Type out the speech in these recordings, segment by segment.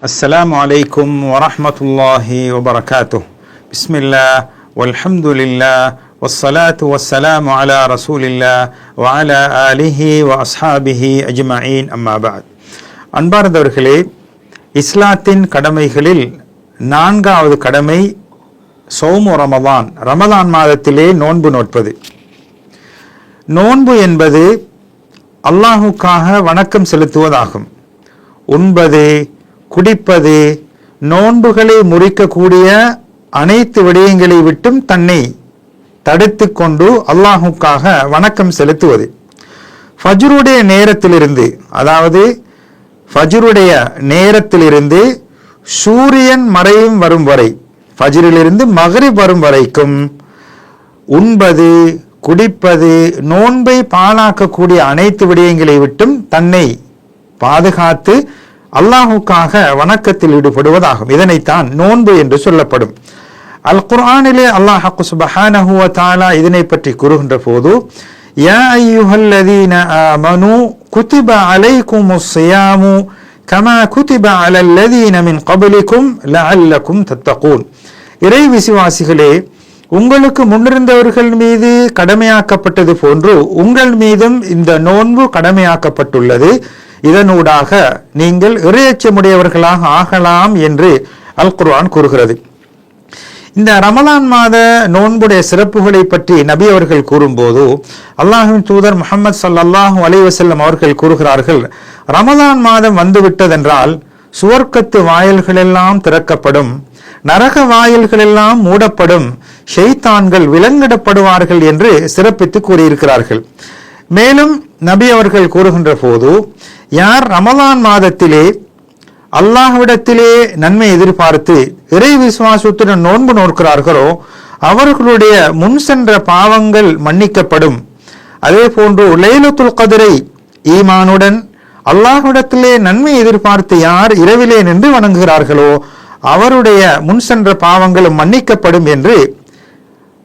السلام عليكم ورحمة الله وبركاته. بسم الله والحمد لله والصلاة والسلام على رسول الله وعلى آله وأصحابه أجمعين أما بعد. அன்பார்ந்தவர்களே, இஸ்லாத்தின் கடமைகளில் நான்காவது கடமை சௌமு ரமதான், ரமதான் மாதத்திலே நோன்பு நோட்பது. நோன்பு என்பது அல்லாஹுக்காக வணக்கம் செலுத்துவதாகும். உண்பது, குடிப்பது, நோன்புகளை முறிக்கக்கூடிய அனைத்து விடயங்களை விட்டும் தன்னை தடுத்து கொண்டு அல்லாஹுக்காக வணக்கம் செலுத்துவது. ஃபஜ்ருடைய நேரத்திலிருந்து, அதாவது ஃபஜ்ருடைய நேரத்திலிருந்து சூரியன் மறையும் வரும் வரை, ஃபஜ்ரிலிருந்து மக்ரிப் வரும் வரைக்கும் உண்பது, குடிப்பது, நோன்பை பாழாக்கக்கூடிய அனைத்து விடயங்களை விட்டும் தன்னை பாதுகாத்து அல்லாஹுக்காக வணக்கத்தில் ஈடுபடுவதாகும். இதனைத்தான் நோன்பு என்று சொல்லப்படும். அல் குர்ஆனிலே அல்லாஹ் சுப்ஹானஹு வ தஆலா இதனை பற்றி கூறுகின்ற போது, யா அய்யுஹல்லதீன ஆமனூ குதிப அலைக்குமுஸ் ஸியாமு கமா குதிப அலல்லதீன மின் கப்லிக்கும் லஅல்லக்கும் தத்தகூன். இறை விசுவாசிகளே, உங்களுக்கு முன்னிருந்தவர்கள் மீது கடமையாக்கப்பட்டது போன்று உங்கள் மீதும் இந்த நோன்பு கடமையாக்கப்பட்டுள்ளது. இதனூடாக நீங்கள் இறையச்சமுடையவர்களாக ஆகலாம் என்று அல் குர்ஆன் கூறுகிறது. இந்த ரமலான் மாத நோன்புடைய சிறப்புகளை பற்றி நபி அவர்கள் கூறும்போது அல்லாஹ்வின் தூதர் முஹம்மது ஸல்லல்லாஹு அலைஹி வஸல்லம் அவர்கள் கூறுகிறார்கள், ரமலான் மாதம் வந்துவிட்டதென்றால் சுவர்க்கத்து வாயில்கள் எல்லாம் திறக்கப்படும், நரக வாயில்கள் எல்லாம் மூடப்படும், ஷைத்தான்கள் விலங்கிடப்படுவார்கள் என்று சிறப்பித்து கூறியிருக்கிறார்கள். மேலும் நபி அவர்கள் கூறுகின்ற போது, யார் ரமலான் மாதத்திலே அல்லாஹ்விடத்திலே நன்மை எதிர்பார்த்து இறை விசுவாசத்துடன் நோன்பு நோக்கிறார்களோ அவர்களுடைய முன் சென்ற பாவங்கள் மன்னிக்கப்படும். அதே போன்று லைலத்துல் கத்ரை ஈமானுடன் அல்லாஹ்விடத்திலே நன்மை எதிர்பார்த்து யார் இரவிலே நின்று வணங்குகிறார்களோ அவருடைய முன் சென்ற பாவங்களும் மன்னிக்கப்படும் என்று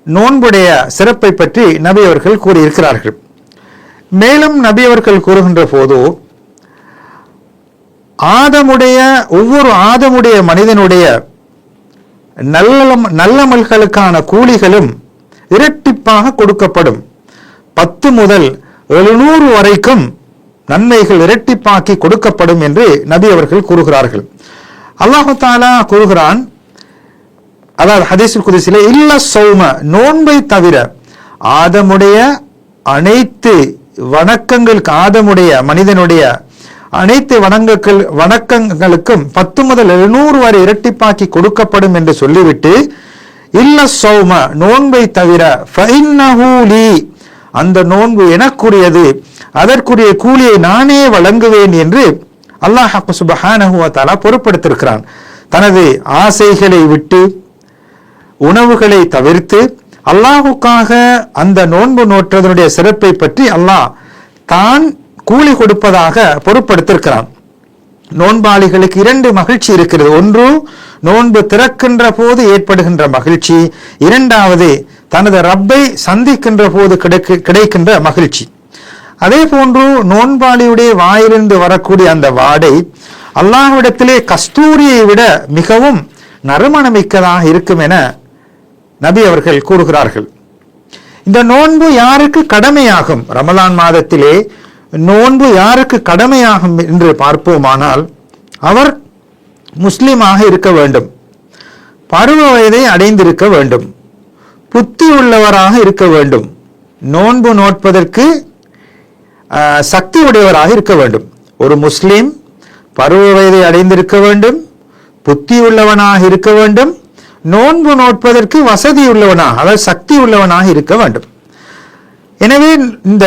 நோன்புடைய சிறப்பை பற்றி நபி அவர்கள் கூறியிருக்கிறார்கள். மேலும் நபி அவர்கள் கூறுகின்ற போது, ஒவ்வொரு ஆதமுடைய மனிதனுடைய நல்லமல்களுக்கான கூலிகளும் இரட்டிப்பாக கொடுக்கப்படும். 10 முதல் 700 வரைக்கும் நன்மைகள் இரட்டிப்பாக்கி கொடுக்கப்படும் என்று நபி அவர்கள் கூறுகிறார்கள். அல்லாஹு தஆலா கூறுகிறான், அதாவது ஹதீஸுல் குத்ஸிலே, இல்ல ஸௌம, நோன்பை தவிர ஆதமுடைய அனைத்து வணக்கங்களுக்கு, ஆதமுடைய மனிதனுடைய அனைத்து வணக்கங்களுக்கும் 10 முதல் 700 வரை இரட்டிப்பாக்கி கொடுக்கப்படும் என்று சொல்லிவிட்டு, இல்ல ஸௌம, நோன்பை தவிர ஃபஇன்னஹு லீ, அந்த நோன்பு எனக்குரியது, அதற்குரிய கூலியை நானே வழங்குவேன் என்று அல்லாஹ் சுப்ஹானஹு வ தஆலா பொறுப்படுத்திருக்கிறான். தனது ஆசைகளை விட்டு உணவுகளை தவிர்த்து அல்லாஹுக்காக அந்த நோன்பு நோற்றதனுடைய சிறப்பை பற்றி அல்லாஹ் தான் கூலி கொடுப்பதாக பொறுப்படுத்திருக்கிறான். நோன்பாளிகளுக்கு 2 மகிழ்ச்சி இருக்கிறது. ஒன்று, நோன்பு திறக்கின்ற போது ஏற்படுகின்ற மகிழ்ச்சி. இரண்டாவது, தனது ரப்பை சந்திக்கின்ற போது கிடைக்கின்ற மகிழ்ச்சி. அதே போன்று நோன்பாளியுடைய வாயிலிருந்து வரக்கூடிய அந்த வாடை அல்லாஹ்விடத்திலே கஸ்தூரியை விட மிகவும் நறுமணமிக்கதாக இருக்கும் என நபி அவர்கள் கூறுகிறார்கள். இந்த நோன்பு யாருக்கு கடமையாகும்? ரமலான் மாதத்திலே நோன்பு யாருக்கு கடமையாகும் என்று பார்ப்போமானால், அவர் முஸ்லிமாக இருக்க வேண்டும், பருவ வயதை அடைந்திருக்க வேண்டும், புத்தி உள்ளவராக இருக்க வேண்டும், நோன்பு நோட்பதற்கு சக்தி உடையவராக இருக்க வேண்டும். ஒரு முஸ்லிம் பருவ வயதை அடைந்திருக்க வேண்டும், புத்தி உள்ளவனாக இருக்க வேண்டும், நோன்பு நோட்பதற்கு வசதி உள்ளவனாக, அதாவது சக்தி உள்ளவனாக இருக்க வேண்டும். எனவே இந்த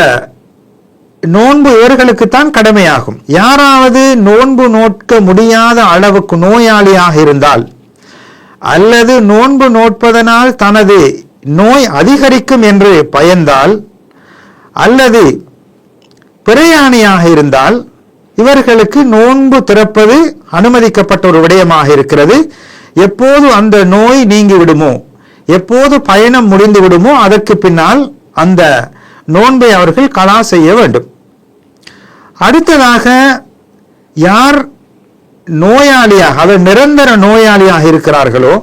நோன்பு இவர்களுக்குத்தான் கடமையாகும். யாராவது நோன்பு நோட்க முடியாத அளவுக்கு நோயாளியாக இருந்தால், அல்லது நோன்பு நோட்பதனால் தனது நோய் அதிகரிக்கும் என்று பயந்தால், அல்லது பிரயாணியாக இருந்தால், இவர்களுக்கு நோன்பு திறப்பது அனுமதிக்கப்பட்ட ஒரு விடயமாக இருக்கிறது. எப்போது அந்த நோய் நீங்கி விடுமோ, எப்போது பயணம் முடிந்து விடுமோ அதற்கு பின்னால் அந்த நோன்பை அவர்கள் கலா செய்ய வேண்டும். அடுத்ததாக, யார் நோயாளியாக, அவர் நிரந்தர நோயாளியாக இருக்கிறார்களோ,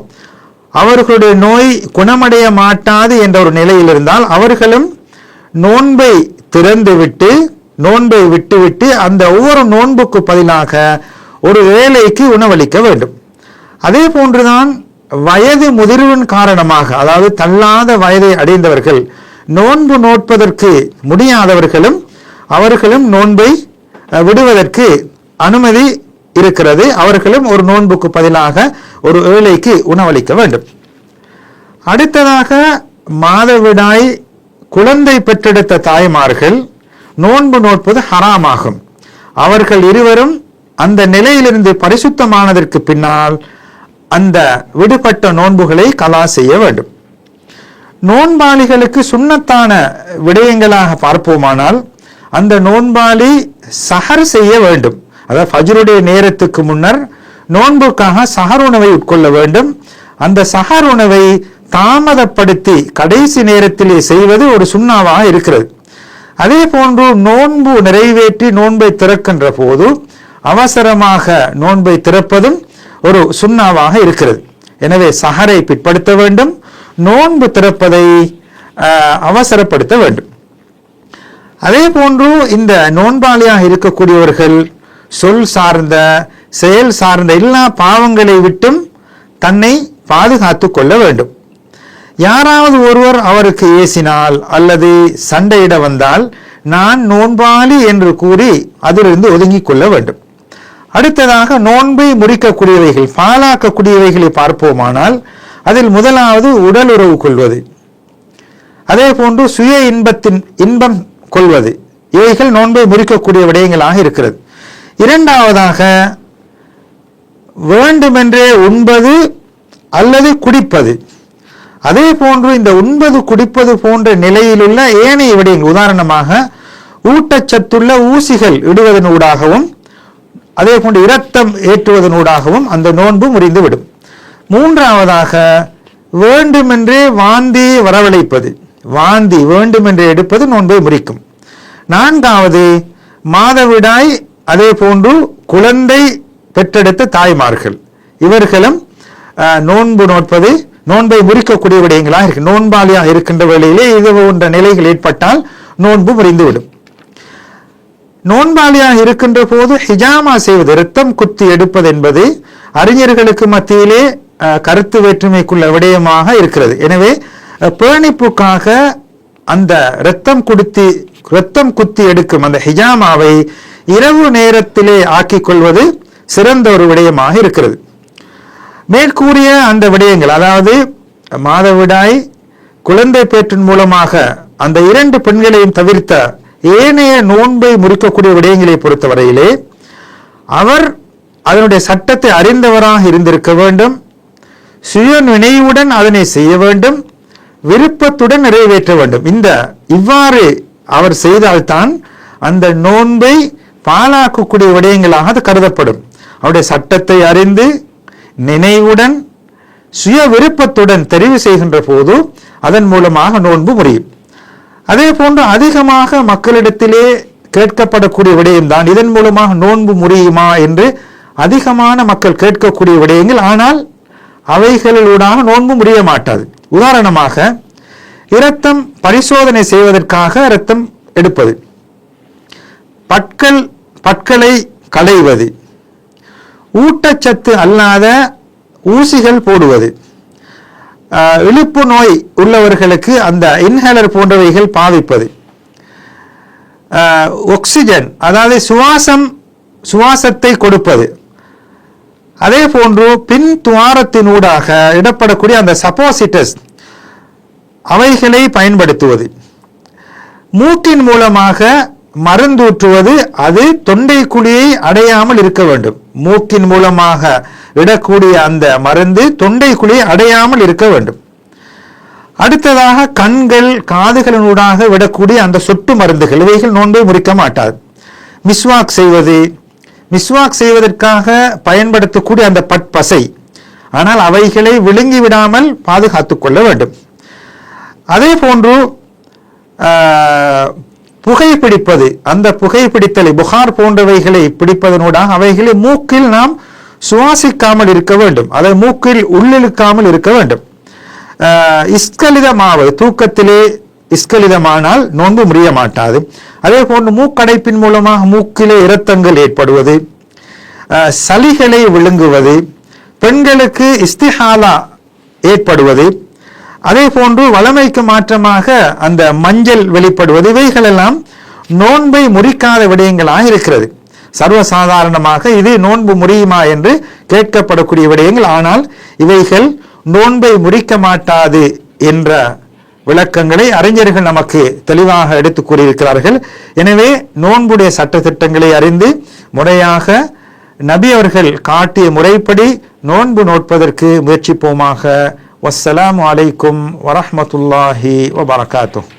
அவர்களுடைய நோய் குணமடைய மாட்டாது என்ற ஒரு நிலையில் இருந்தால் அவர்களும் நோன்பை திறந்துவிட்டு, நோன்பை விட்டுவிட்டு அந்த ஒவ்வொரு நோன்புக்கு பதிலாக ஒரு ஏழைக்கு உணவளிக்க வேண்டும். அதே போன்றுதான் வயது முதிர்வின் காரணமாக, அதாவது தள்ளாத வயதை அடைந்தவர்கள், நோன்பு நோட்பதற்கு முடியாதவர்களும் அவர்களும் நோன்பை விடுவதற்கு அனுமதி இருக்கிறது. அவர்களும் ஒரு நோன்புக்கு பதிலாக ஒரு ஏழைக்கு உணவளிக்க வேண்டும். அடுத்ததாக மாதவிடாய் குழந்தை பெற்றெடுத்த தாய்மார்கள் நோன்பு நோட்பது ஹராமாகும். அவர்கள் இருவரும் அந்த நிலையிலிருந்து பரிசுத்தமானதற்கு பின்னால் அந்த விடுபட்ட நோன்புகளை கலா செய்ய வேண்டும். நோன்பாளிகளுக்கு சுன்னத்தான விடயங்களாக பார்ப்போமானால், அந்த நோன்பாளி சஹர் செய்ய வேண்டும். அதாவது ஃபஜ்ருடைய நேரத்துக்கு முன்னர் நோன்புக்காக சஹர் உணவை உட்கொள்ள வேண்டும். அந்த சஹர் உணவை தாமதப்படுத்தி கடைசி நேரத்திலே செய்வது ஒரு சுன்னாவாக இருக்கிறது. அதே போன்று நோன்பு நிறைவேற்றி நோன்பை திறக்கின்ற போது அவசரமாக நோன்பை திறப்பதும் ஒரு சுன்னாவாக இருக்கிறது. எனவே சஹரை பிற்படுத்த வேண்டும், நோன்பு திறப்பதை அவசரப்படுத்த வேண்டும். அதே போன்று இந்த நோன்பாளியாக இருக்கக்கூடியவர்கள் சொல் சார்ந்த, செயல் சார்ந்த எல்லா பாவங்களை விட்டும் தன்னை பாதுகாத்து கொள்ள வேண்டும். யாராவது ஒருவர் அவருக்கு ஏசினால் அல்லது சண்டையிட வந்தால் நான் நோன்பாளி என்று கூறி அதிலிருந்து ஒதுங்கிக் கொள்ள வேண்டும். அடுத்ததாக நோன்பை முறிக்கக்கூடியவைகள், பாலாக்கக்கூடியவைகளை பார்ப்போமானால் அதில் முதலாவது உடல் உறவு கொள்வது, அதே போன்று சுய இன்பம் கொள்வது, இவைகள் நோன்பை முறிக்கக்கூடிய விடயங்களாக இருக்கிறது. இரண்டாவதாக வேண்டுமென்றே உண்பது அல்லது குடிப்பது. அதே போன்று இந்த உண்பது குடிப்பது போன்ற நிலையிலுள்ள ஏனைய விடயங்கள், உதாரணமாக ஊட்டச்சத்துள்ள ஊசிகள் இடுவதனூடாகவும் அதே போன்று இரத்தம் ஏற்றுவதனூடாகவும் அந்த நோன்பு முறிந்துவிடும். மூன்றாவதாக வேண்டுமென்றே வாந்தி வரவழைப்பது, வாந்தி வேண்டுமென்றே எடுப்பது நோன்பை முறிக்கும். நான்காவது மாதவிடாய், அதே போன்று குழந்தை பெற்றெடுத்த தாய்மார்கள், இவர்களும் நோன்பு நோட்பது நோன்பை முறிக்கக்கூடிய விடயங்களாக இருக்கு. நோன்பாளியாக இருக்கின்ற வேளையிலே இது போன்ற நிலைகள் ஏற்பட்டால் நோன்பு முறிந்துவிடும். நோன்பாளியாக இருக்கின்ற போது ஹிஜாமா செய்வது, இரத்தம் குத்தி எடுப்பது என்பது அறிஞர்களுக்கு மத்தியிலே கருத்து வேற்றுமைக்குள்ள விடயமாக இருக்கிறது. எனவே பேணிப்புக்காக அந்த இரத்தம் குத்தி எடுக்கும் அந்த ஹிஜாமாவை இரவு நேரத்திலே ஆக்கிக் கொள்வது சிறந்த ஒரு விடயமாக இருக்கிறது. மேற்கூறிய அந்த விடயங்கள், அதாவது மாதவிடாய், குழந்தை பேற்றின் மூலமாக அந்த இரண்டு பெண்களையும் தவிர்த்த ஏனைய நோன்பை முறிக்கக்கூடிய விடயங்களை பொறுத்தவரையிலே அவர் அதனுடைய சட்டத்தை அறிந்தவராக இருந்திருக்க வேண்டும், சுய நினைவுடன் அதனை செய்ய வேண்டும், விருப்பத்துடன் நிறைவேற்ற வேண்டும். இவ்வாறு அவர் செய்தால்தான் அந்த நோன்பை பாலாக்கக்கூடிய விடயங்களாக அது கருதப்படும். அவருடைய சட்டத்தை அறிந்து நினைவுடன் சுய விருப்பத்துடன் தெரிவு செய்கின்ற போது அதன் மூலமாக நோன்பு முறியும். அதே போன்று அதிகமாக மக்களிடத்திலே கேட்கப்படக்கூடிய விடயம்தான், இதன் மூலமாக நோன்பு முறியுமா என்று அதிகமான மக்கள் கேட்கக்கூடிய விடயங்கள். ஆனால் அவைகளூடாக நோன்பு முறிய மாட்டாது. உதாரணமாக இரத்தம் பரிசோதனை செய்வதற்காக இரத்தம் எடுப்பது, பற்களை களைவது, ஊட்டச்சத்து அல்லாத ஊசிகள் போடுவது, இழுப்பு நோய் உள்ளவர்களுக்கு அந்த இன்ஹேலர் போன்றவைகள் பாவிப்பது, ஆக்சிஜன் அதாவது சுவாசத்தை கொடுப்பது, அதே போன்று பின் துவாரத்தினூடாக இடப்படக்கூடிய அந்த சப்போசிட்டஸ் அவைகளை பயன்படுத்துவது, மூக்கின் மூலமாக மருந்தூற்றுவது, அது தொண்டை குழியை அடையாமல் இருக்க வேண்டும். மூக்கின் மூலமாக இடக்கூடிய அந்த மருந்து தொண்டை குழியை அடையாமல் இருக்க வேண்டும். அடுத்ததாக கண்கள் காதுகளினூடாக விடக்கூடிய அந்த சொட்டு மருந்துகள், இவைகள் நோன்பை முறிக்க மாட்டாது. மிஸ்வாக் செய்வதற்காக பயன்படுத்தக்கூடிய அந்த பற்பசை, ஆனால் அவைகளை விழுங்கி விடாமல் பாதுகாத்துக் கொள்ள வேண்டும். அதே போன்று புகைப்பிடிப்பது, அந்த புகைப்பிடித்தலை புகார் போன்றவைகளை பிடிப்பதனூடாக அவைகளை மூக்கில் நாம் சுவாசிக்காமல் இருக்க வேண்டும், அதை மூக்கில் உள்ளிழுக்காமல் இருக்க வேண்டும். இஸ்கலிதமாவது, தூக்கத்திலே இஸ்கலிதமானால் நோன்பு முறிய மாட்டாது. அதே போன்று மூக்கடைப்பின் மூலமாக மூக்கிலே இரத்தங்கள் ஏற்படுவது, சளிகளை விழுங்குவது, பெண்களுக்கு இஸ்திஹாலா ஏற்படுவது, அதே போன்று வளமைக்கு மாற்றமாக அந்த மஞ்சள் வெளிப்படுவது, இவைகளெல்லாம் நோன்பை முறிக்காத விடயங்களாக இருக்கிறது. சர்வசாதாரணமாக இது நோன்பு முறியுமா என்று கேட்கப்படக்கூடிய விடயங்கள். ஆனால் இவைகள் நோன்பை முறிக்க மாட்டாது என்ற விளக்கங்களை அறிஞர்கள் நமக்கு தெளிவாக எடுத்து கூறியிருக்கிறார்கள். எனவே நோன்புடைய சட்டத்திட்டங்களை அறிந்து முறையாக நபி அவர்கள் காட்டிய முறைப்படி நோன்பு நோட்பதற்கு முயற்சிப்போமாக. வஸ்ஸலாமு அலைக்கும் வரஹ்மத்துல்லாஹி வபரகாத்துஹு.